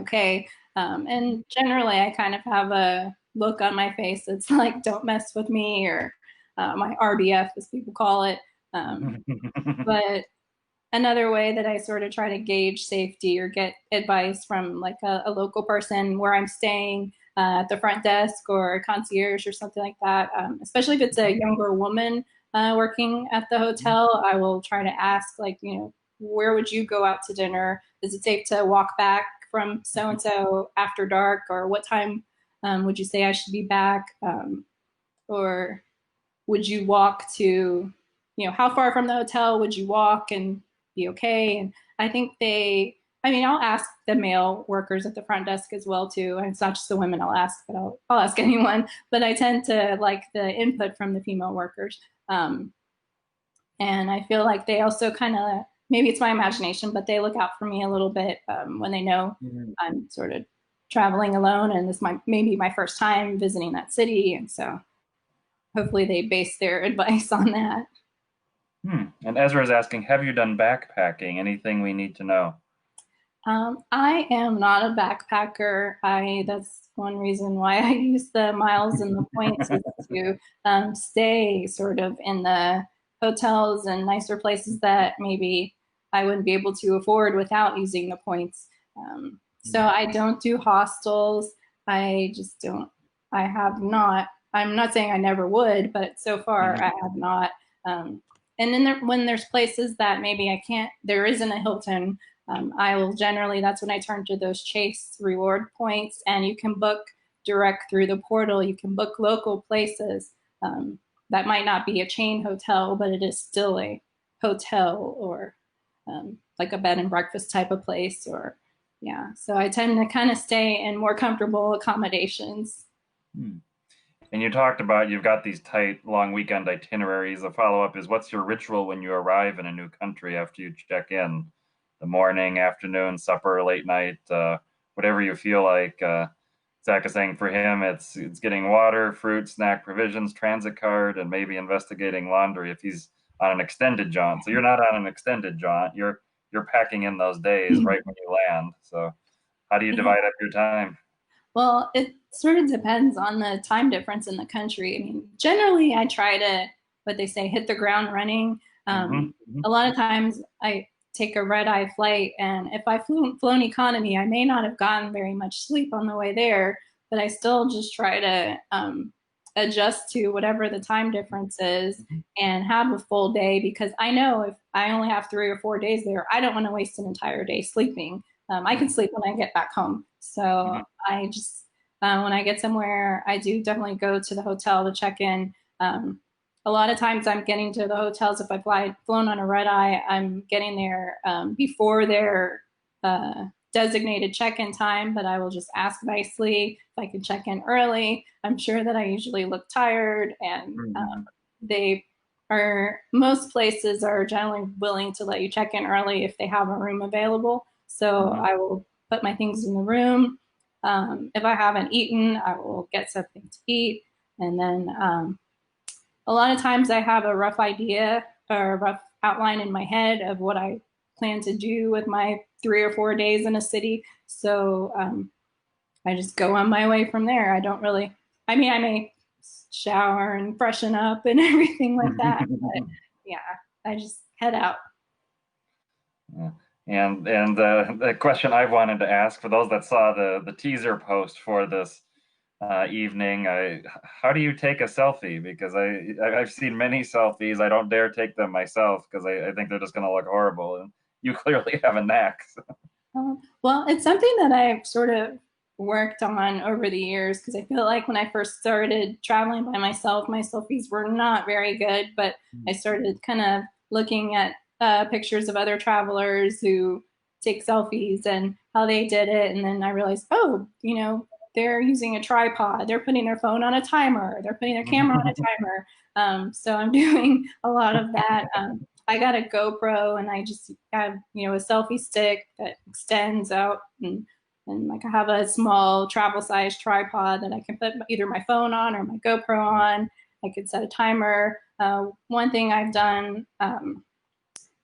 okay. And generally, I kind of have a look on my face that's like, don't mess with me, or my RBF, as people call it. But another way that I sort of try to gauge safety or get advice from like a local person where I'm staying at the front desk or a concierge or something like that, especially if it's a younger woman working at the hotel, I will try to ask like, where would you go out to dinner? Is it safe to walk back from so-and-so after dark, or what time would you say I should be back? Or would you walk to, how far from the hotel would you walk and be okay? And I think I'll ask the male workers at the front desk as well too. And it's not just the women I'll ask, but I'll ask anyone. But I tend to like the input from the female workers. And I feel like they also kind of, maybe it's my imagination, but they look out for me a little bit when they know I'm sort of traveling alone, and this might maybe my first time visiting that city. And so hopefully they base their advice on that. And Ezra is asking, have you done backpacking? Anything we need to know? I am not a backpacker. That's one reason why I use the miles and the points is to stay sort of in the hotels and nicer places that maybe I wouldn't be able to afford without using the points. So I don't do hostels. I just don't. I have not. I'm not saying I never would, but so far I have not. And then when there's places that maybe I can't, there isn't a Hilton, I will generally, that's when I turn to those Chase reward points, and you can book direct through the portal. You can book local places. That might not be a chain hotel, but it is still a hotel, or like a bed and breakfast type of place, or yeah. So I tend to kind of stay in more comfortable accommodations. And you talked about you've got these tight, long weekend itineraries. The follow-up is, what's your ritual when you arrive in a new country after you check in? The morning, afternoon, supper, late night, whatever you feel like. Zach is saying for him, it's getting water, fruit, snack, provisions, transit card, and maybe investigating laundry if he's on an extended jaunt. So you're not on an extended jaunt. You're packing in those days right when you land. So how do you divide up your time? Well, it sort of depends on the time difference in the country. I mean, generally, I try to, what they say, hit the ground running. Hmm. A lot of times I take a red eye flight, and if I flown economy, I may not have gotten very much sleep on the way there, but I still just try to adjust to whatever the time difference is and have a full day because I know if I only have 3 or 4 days there, I don't want to waste an entire day sleeping. I can sleep when I get back home. So I just, when I get somewhere, I do definitely go to the hotel to check in. A lot of times I'm getting to the hotels, if I've flown on a red eye, I'm getting there before their designated check-in time, but I will just ask nicely if I can check in early. I'm sure that I usually look tired, and Hmm. they most places are generally willing to let you check in early if they have a room available. So Hmm. I will put my things in the room. If I haven't eaten, I will get something to eat. And then a lot of times I have a rough idea or a rough outline in my head of what I plan to do with my 3 or 4 days in a city. So I just go on my way from there. I don't really, I mean, I may shower and freshen up and everything like that, but yeah, I just head out. Yeah. And the question I wanted to ask for those that saw the teaser post for this evening, how do you take a selfie? Because I've seen many selfies. I don't dare take them myself because I think they're just going to look horrible. And you clearly have a knack. Well, it's something that I've sort of worked on over the years because I feel like when I first started traveling by myself, my selfies were not very good, but I started kind of looking at pictures of other travelers who take selfies and how they did it. And then I realized, oh, they're using a tripod, they're putting their phone on a timer, they're putting their camera on a timer. So I'm doing a lot of that. I got a GoPro and I just have, a selfie stick that extends out and like I have a small travel size tripod that I can put either my phone on or my GoPro on. I could set a timer. One thing I've done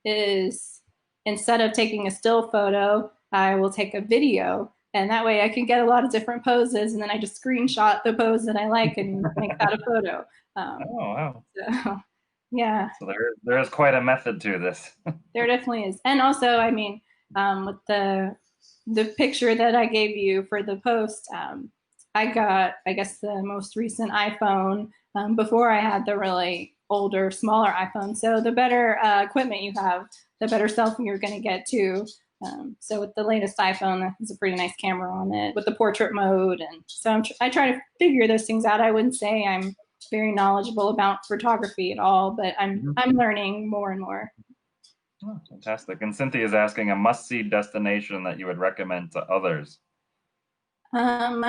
is instead of taking a still photo, I will take a video. And that way I can get a lot of different poses and then I just screenshot the pose that I like and make that a photo. Oh, Um, wow. so, yeah. So there is quite a method to this. There definitely is. And also, I mean, with the picture that I gave you for the post, I got, I guess, the most recent iPhone before I had the really older, smaller iPhone. So the better equipment you have, the better selfie you're going to get too. So with the latest iPhone, there's a pretty nice camera on it with the portrait mode, and so I try to figure those things out. I wouldn't say I'm very knowledgeable about photography at all, but Mhm. I'm learning more and more. Oh, fantastic. And Cynthia is asking a must-see destination that you would recommend to others. Um,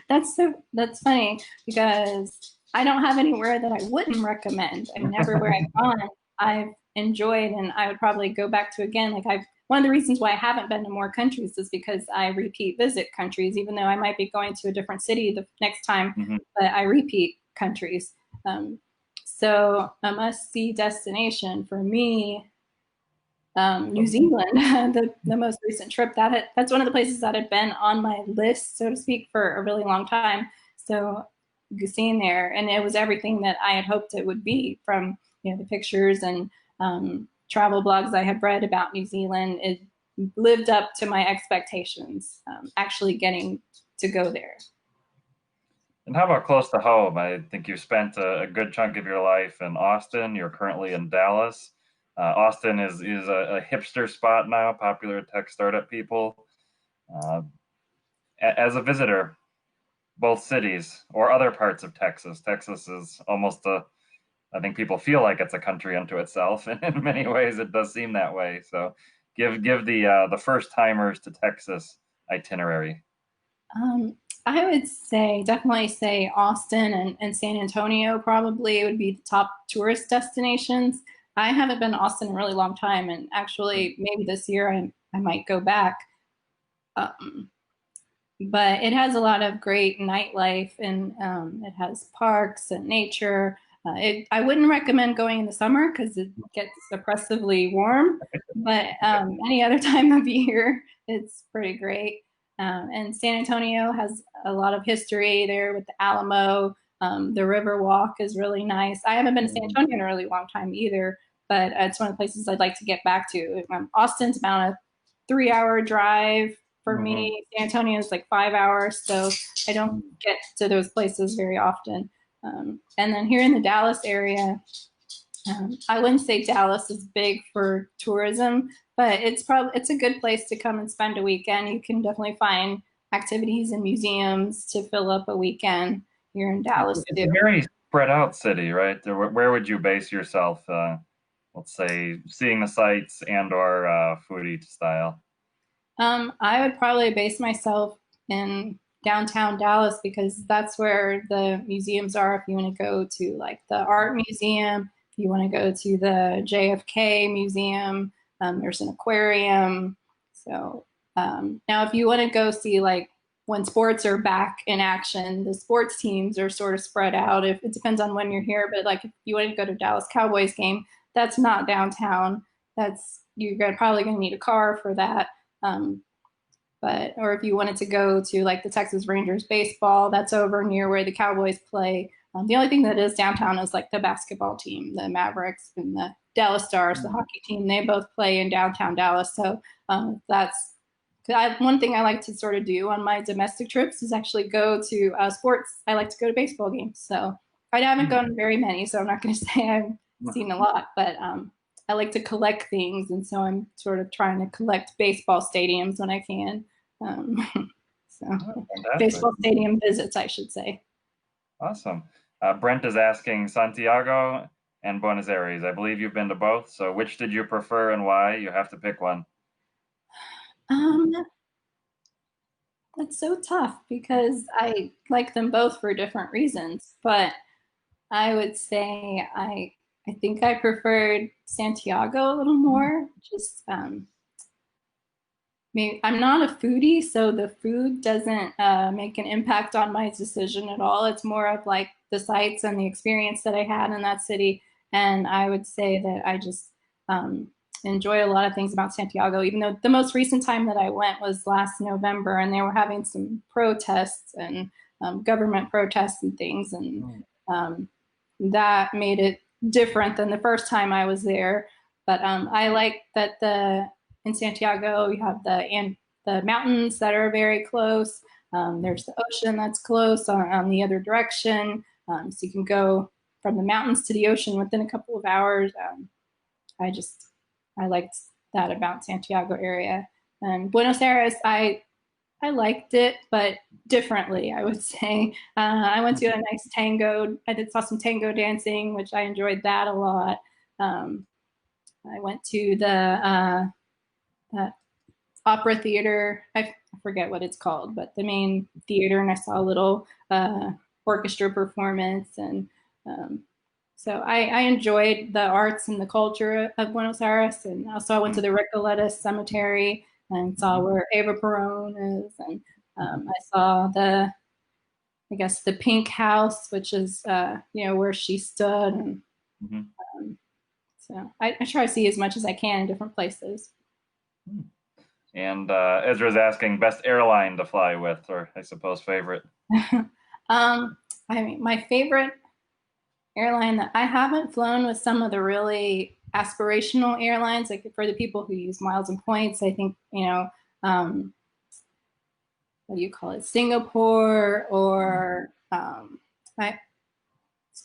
that's funny because I don't have anywhere that I wouldn't recommend. I mean, everywhere I've gone, I've enjoyed, and I would probably go back to again. Like I've one of the reasons why I haven't been to more countries is because I repeat visit countries, even though I might be going to a different city the next time, Mhm. but I repeat countries. Um, so a must-see destination for me, New Zealand, the most recent trip that's one of the places that had been on my list, so to speak, for a really long time. So seeing there, and it was everything that I had hoped it would be from the pictures and travel blogs I had read about New Zealand. It lived up to my expectations. Actually getting to go there. And how about close to home? I think you've spent a good chunk of your life in Austin. You're currently in Dallas. Austin is a hipster spot now, popular tech startup people. Uh, as a visitor, both cities or other parts of Texas, Texas is almost I think people feel like it's a country unto itself, and in many ways it does seem that way. So, give the first timers to Texas itinerary. Um, I would say definitely say Austin and San Antonio probably would be the top tourist destinations. I haven't been to Austin in a really long time, and actually maybe this year I might go back. Um, but it has a lot of great nightlife and it has parks and nature. I wouldn't recommend going in the summer because it gets oppressively warm, but any other time of year, it's pretty great. And San Antonio has a lot of history there with the Alamo. The River Walk is really nice. I haven't been to San Antonio in a really long time either, but it's one of the places I'd like to get back to. Austin's about a 3-hour drive for Mm-hmm. me. San Antonio is like 5 hours, so I don't get to those places very often. And then here in the Dallas area, I wouldn't say Dallas is big for tourism, but it's a good place to come and spend a weekend. You can definitely find activities and museums to fill up a weekend here in Dallas It's too. a very spread out city, right? Where would you base yourself, let's say, seeing the sights and or foodie style? I would probably base myself in downtown Dallas because that's where the museums are. If you want to go to like the art museum, if you want to go to the JFK museum, there's an aquarium. So now, if you want to go see like when sports are back in action, the sports teams are sort of spread out. If it depends on when you're here, but like if you want to go to Dallas Cowboys game, that's not downtown. That's you're probably going to need a car for that. Um, but or if you wanted to go to like the Texas Rangers baseball, that's over near where the Cowboys play. The only thing that is downtown is like the basketball team, the Mavericks and the Dallas Stars, the hockey team. They both play in downtown Dallas, so that's one thing I like to sort of do on my domestic trips is actually go to sports. I like to go to baseball games, so I haven't gone to very many, so I'm not going to say I've seen a lot, but I like to collect things, and so I'm sort of trying to collect baseball stadiums when I can. Um, so Oh, fantastic. baseball stadium visits, I should say. Awesome. Brent is asking Santiago and Buenos Aires. I believe you've been to both. So which did you prefer and why? You have to pick one. Um, that's so tough because I like them both for different reasons, but I would say I think I preferred Santiago a little more. Just maybe I'm not a foodie, so the food doesn't make an impact on my decision at all. It's more of like the sights and the experience that I had in that city. And I would say that I just enjoy a lot of things about Santiago, even though the most recent time that I went was last November and they were having some protests and government protests and things. And um, that made it different than the first time I was there. But I like that in Santiago you have the mountains that are very close. There's the ocean that's close on the other direction, so you can go from the mountains to the ocean within a couple of hours. I just I liked that about Santiago area. And Buenos Aires, I liked it, but differently, I would say. I went to a nice tango. Saw some tango dancing, which I enjoyed that a lot. Um, I went to the opera theater. I forget what it's called, but the main theater, and I saw a little orchestra performance. And so I enjoyed the arts and the culture of Buenos Aires. And also I went to the Recoleta Cemetery and saw where Eva Peron is. And I saw I guess, the Pink House, which is, where she stood. And Mhm. so I try to see as much as I can in different places. And Ezra's asking best airline to fly with, or I suppose favorite. I mean, my favorite airline that I haven't flown with some of the really aspirational airlines, like for the people who use miles and points. I think, what do you call it, Singapore, or I,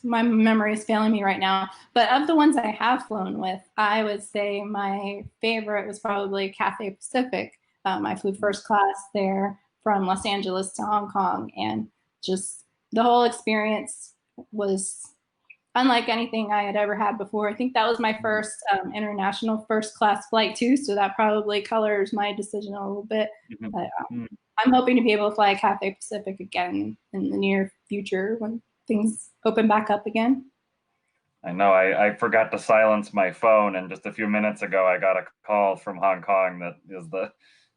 my memory is failing me right now. But of the ones I have flown with, I would say my favorite was probably Cathay Pacific. I flew first class there from Los Angeles to Hong Kong, and just the whole experience was unlike anything I had ever had before. I think that was my first international first class flight too, so that probably colors my decision a little bit. But I'm hoping to be able to fly Cathay Pacific again in the near future when things open back up again. I know I forgot to silence my phone, and just a few minutes ago I got a call from Hong Kong that is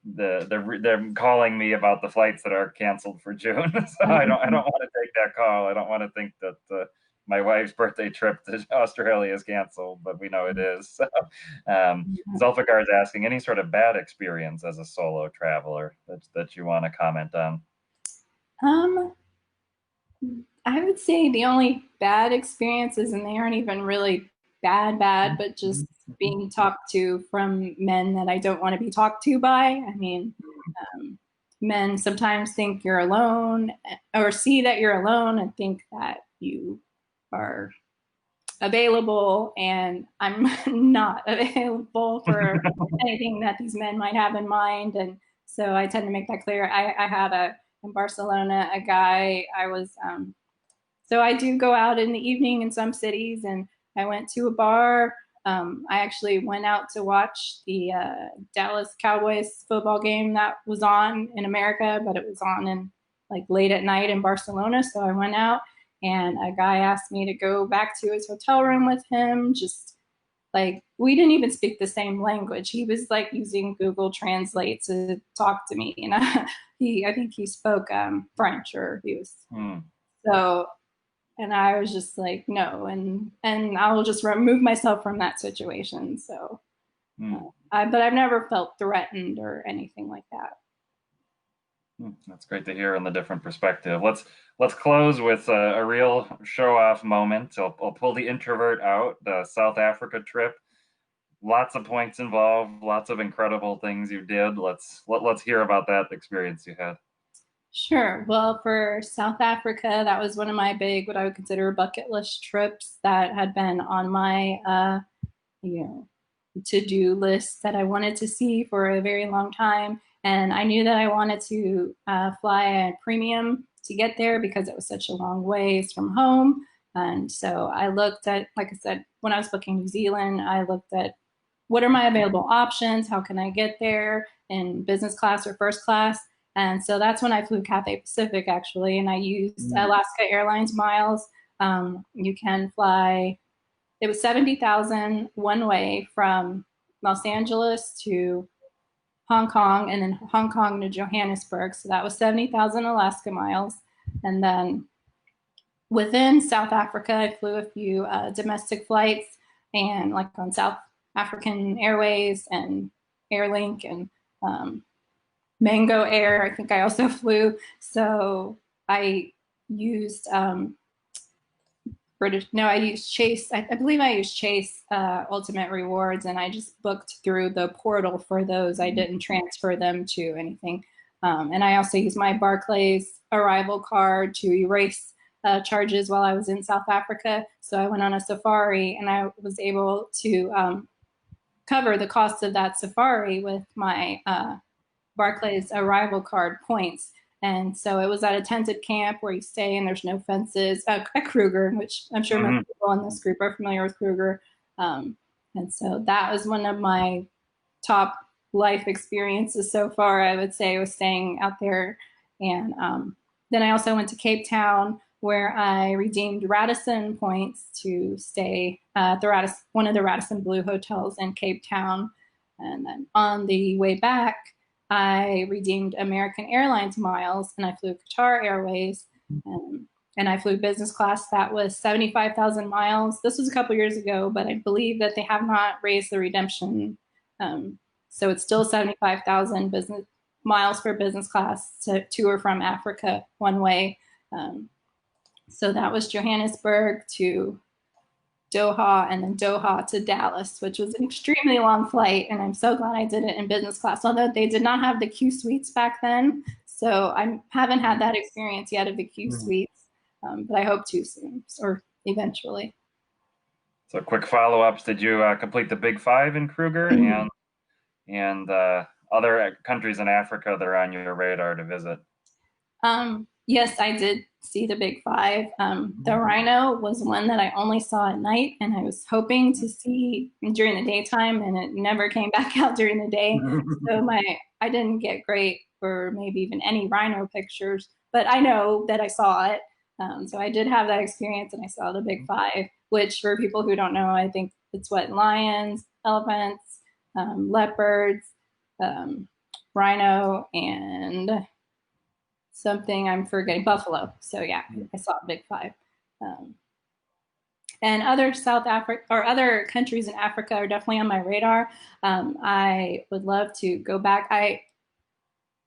they're calling me about the flights that are canceled for June. So I don't want to take that call. I don't want to think that my wife's birthday trip to Australia is canceled, but we know it is. So, Zulfikar's asking any sort of bad experience as a solo traveler that you want to comment on. Um, I would say the only bad experiences, and they aren't even really bad, but just being talked to from men that I don't want to be talked to by. I mean, men sometimes think you're alone or see that you're alone and think that you are available, and I'm not available for anything that these men might have in mind. And so I tend to make that clear. I had in Barcelona, a guy I was, so I do go out in the evening in some cities, and I went to a bar. I actually went out to watch the Dallas Cowboys football game that was on in America, but it was on in like late at night in Barcelona. So I went out, and a guy asked me to go back to his hotel room with him. Just like we didn't even speak the same language. He was like using Google Translate to talk to me, and I think he spoke French, or he was so. And I was just like, no, and I will just remove myself from that situation. So, but I've never felt threatened or anything like that. That's great to hear on the different perspective. Let's close with a real show off moment. I'll pull the introvert out. The South Africa trip, lots of points involved, lots of incredible things you did. Let's hear about that experience you had. Sure. Well, for South Africa, that was one of my big, what I would consider bucket list trips that had been on my, you know, to-do list that I wanted to see for a very long time. And I knew that I wanted to fly a premium to get there because it was such a long ways from home. And so I looked at, like I said, when I was booking New Zealand, I looked at what are my available options? How can I get there in business class or first class? And so that's when I flew Cathay Pacific, actually, and I used Alaska Airlines miles. You can fly, it was 70,000 one way from Los Angeles to Hong Kong, and then Hong Kong to Johannesburg. So that was 70,000 Alaska miles. And then within South Africa, I flew a few domestic flights, and like on South African Airways and Airlink and Mango Air, I think I also flew. So I used I used Chase. I believe I used Chase Ultimate Rewards, and I just booked through the portal for those. I didn't transfer them to anything. And I also used my Barclays arrival card to erase charges while I was in South Africa. So I went on a safari, and I was able to cover the cost of that safari with my Barclays arrival card points. And so it was at a tented camp where you stay and there's no fences at Kruger, which I'm sure most people in this group are familiar with Kruger. And so that was one of my top life experiences so far, I would say, was staying out there. And then I also went to Cape Town, where I redeemed Radisson points to stay at one of the Radisson Blue hotels in Cape Town. And then on the way back, I redeemed American Airlines miles, and I flew Qatar Airways, and I flew business class. That was 75,000 miles. This was a couple years ago, but I believe that they have not raised the redemption. So it's still 75,000 business miles for business class to or from Africa one way. So that was Johannesburg to Doha, and then Doha to Dallas, which was an extremely long flight. And I'm so glad I did it in business class, although they did not have the Q suites back then. So I haven't had that experience yet of the Q suites, but I hope to soon, or eventually. So quick follow-ups. Did you complete the Big Five in Kruger and other countries in Africa that are on your radar to visit? Yes, I did see the Big Five. The Rhino was one that I only saw at night, and I was hoping to see during the daytime, and it never came back out during the day. So I didn't get great, or maybe even any Rhino pictures, but I know that I saw it. So I did have that experience, and I saw the Big Five, which for people who don't know, I think it's what, lions, elephants, leopards, rhino, and something I'm forgetting, buffalo. So yeah, I saw Big Five. And other South Africa or other countries in Africa are definitely on my radar. I would love to go back. I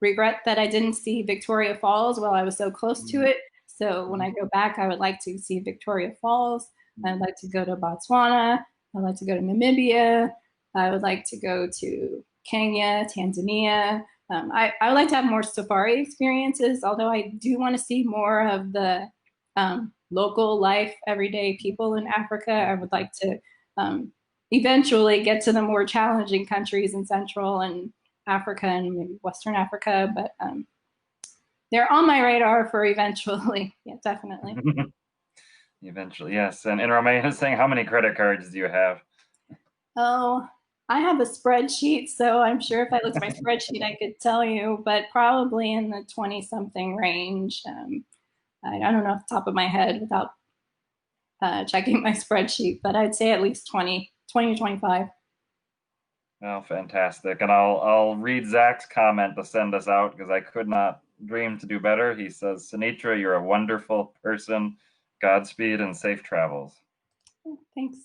regret that I didn't see Victoria Falls while I was so close to it. So when I go back, I would like to see Victoria Falls. I'd like to go to Botswana. I'd like to go to Namibia. I would like to go to Kenya, Tanzania. I would like to have more safari experiences, although I do want to see more of the local life, everyday people in Africa. I would like to eventually get to the more challenging countries in Central and Africa and maybe Western Africa, but they're on my radar for eventually. Yeah, definitely. Eventually, yes. And Romaine is saying, how many credit cards do you have? Oh, I have a spreadsheet, so I'm sure if I looked at my spreadsheet, I could tell you, but probably in the 20 something range. I don't know off the top of my head without checking my spreadsheet, but I'd say at least 20 to 25. Oh, fantastic. And I'll read Zach's comment to send us out because I could not dream to do better. He says, Senitra, you're a wonderful person. Godspeed and safe travels. Thanks.